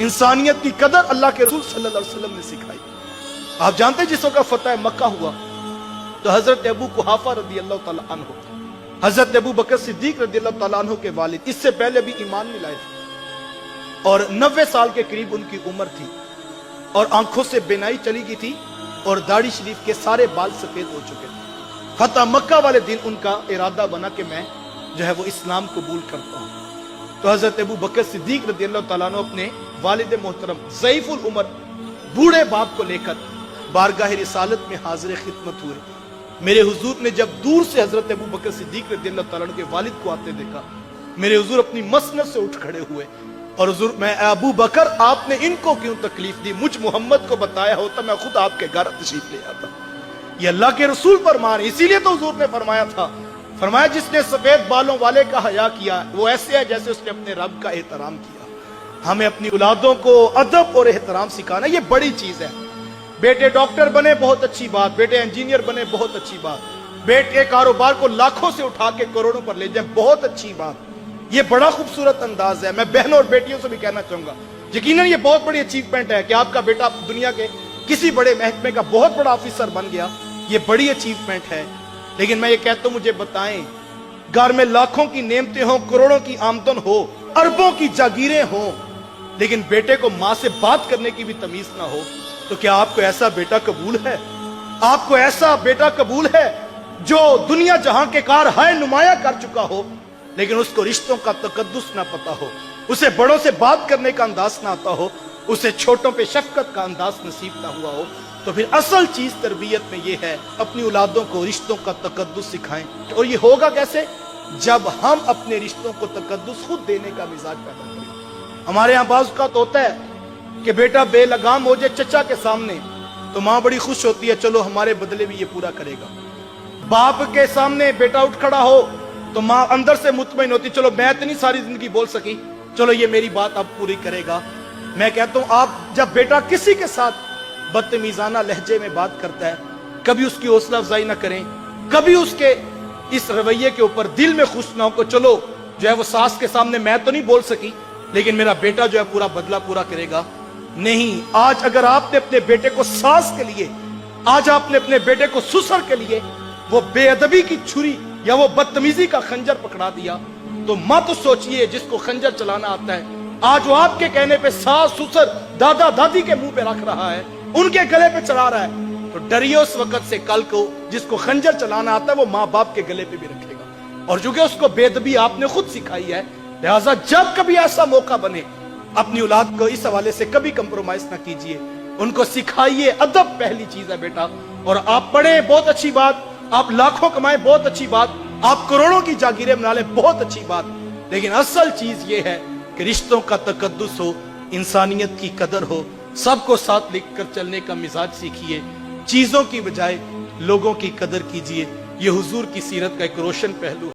इंसानियत की कदर अल्लाह के रसूल सल्लल्लाहु अलैहि वसल्लम ने सिखाई। आप जानते हैं जिस वक्त फतह मक्का हुआ तो हजरत अबू कुहाफा रदी अल्लाह तआला अन्हु, हजरत अबू बकर सिद्दीक रदी अल्लाह तआला अन्हु के वालिद, इससे पहले भी ईमान नहीं लाए थे और 90 साल के करीब उनकी उम्र थी और आंखों से बिनाई चली गई थी और दाढ़ी शरीफ के सारे बाल सफेद हो चुके थे। फतह मक्का वाले दिन उनका इरादा बना कि मैं जो है वो इस्लाम कबूल करता हूं। तो हजरत अबू बकर सिद्दीक रदी अल्लाह तआला अन्हु अपने वालिद मोहतरम ज़ईफुल उमर बूढ़े बाप को लेकर बारगाह रिसालत में हाजिर खिदमत हुए। मेरे हुजूर ने जब दूर से हजरत अबू बकर सिद्दीक रदी अल्लाह तआला अन्हु के वालिद को आते देखा, मेरे हुजूर अपनी मसनद से उठ खड़े हुए और हुजूर, मैं अबू बकर आपने इनको क्यों तकलीफ दी, मुझ मोहम्मद को बताया होता मैं खुद आपके घर तशरीफ ले आता। ये अल्लाह के रसूल फरमान, इसीलिए तो हुजूर ने फरमाया था, फरमाया जिसने सफेद बालों वाले का हया किया वो ऐसे है जैसे उसने अपने रब का एहतराम किया। हमें अपनी औलादों को अदब और एहतराम सिखाना ये बड़ी चीज है। बेटे डॉक्टर बने बहुत अच्छी बात, बेटे इंजीनियर बने बहुत अच्छी बात, बेटे कारोबार को लाखों से उठा के करोड़ों पर ले जाए बहुत अच्छी बात, ये बड़ा खूबसूरत अंदाज है। मैं बहनों और बेटियों से भी कहना चाहूंगा, यकीनन ये बहुत बड़ी अचीवमेंट है कि आपका बेटा दुनिया के किसी बड़े महकमे का बहुत बड़ा ऑफिसर बन गया, ये बड़ी अचीवमेंट है। लेकिन मैं ये कहता हूं, मुझे बताएं, घर में लाखों की नेमतें हो, करोड़ों की आमदन हो, अरबों की जागीरें हो, लेकिन बेटे को मां से बात करने की भी तमीज ना हो, तो क्या आपको ऐसा बेटा कबूल है? आपको ऐसा बेटा कबूल है जो दुनिया जहां के कार हाय नुमाया कर चुका हो, लेकिन उसको रिश्तों का तकद्दुस ना पता हो, उसे बड़ों से बात करने का अंदाज ना आता हो, उसे छोटों पे शफकत का अंदाज नसीब ना हुआ हो? तो फिर असल चीज तरबियत में ये है, अपनी औलादों को रिश्तों का तकद्दुस सिखाएं। और ये होगा कैसे? जब हम अपने रिश्तों को तकद्दुस खुद देने का मिजाज पैदा करें। हमारे यहाँ बाज़ औक़ात होता है कि बेटा बेलगाम हो जाए चचा के सामने तो माँ बड़ी खुश होती है, चलो हमारे बदले भी ये पूरा करेगा। बाप के सामने बेटा उठ खड़ा हो तो माँ अंदर से मुतमईन होती, चलो मैं इतनी सारी जिंदगी बोल सकी, चलो ये मेरी बात अब पूरी करेगा। मैं कहता हूं, आप जब बेटा किसी के साथ बदतमीजाना लहजे में बात करता है, कभी उसकी हौसला अफजाई ना करें, कभी उसके इस रवैये के ऊपर दिल में खुश ना हो को चलो जो है वो सास के सामने मैं तो नहीं बोल सकी लेकिन मेरा बेटा जो है पूरा बदला पूरा करेगा। नहीं, आज अगर आपने अपने बेटे को सास के लिए, आज आपने अपने बेटे को ससुर के लिए वो बेअदबी की छुरी या वो बदतमीजी का खंजर पकड़ा दिया, तो मत सोचिए जिसको खंजर चलाना आता है आज वो आपके कहने पे सास ससुर दादा दादी के मुंह पे रख रहा है, उनके गले पे चला रहा है, तो डरिए उस वक्त से कल को जिसको खंजर चलाना आता है वो माँ बाप के गले पे भी रखेगा। और चूंकि उसको बेदबी आपने खुद सिखाई है, लिहाजा जब कभी ऐसा मौका बने अपनी औलाद को इस हवाले से कभी कंप्रोमाइज ना कीजिए, उनको सिखाइए अदब पहली चीज है बेटा। और आप पढ़े बहुत अच्छी बात, आप लाखों कमाए बहुत अच्छी बात, आप करोड़ों की जागीरें बना ले बहुत अच्छी बात, लेकिन असल चीज ये है कि रिश्तों का तकद्दुस हो, इंसानियत की कदर हो, सबको साथ लेकर चलने का मिजाज सीखिए, चीजों की बजाय लोगों की कदर कीजिए। ये हुजूर की सीरत का एक रोशन पहलू है।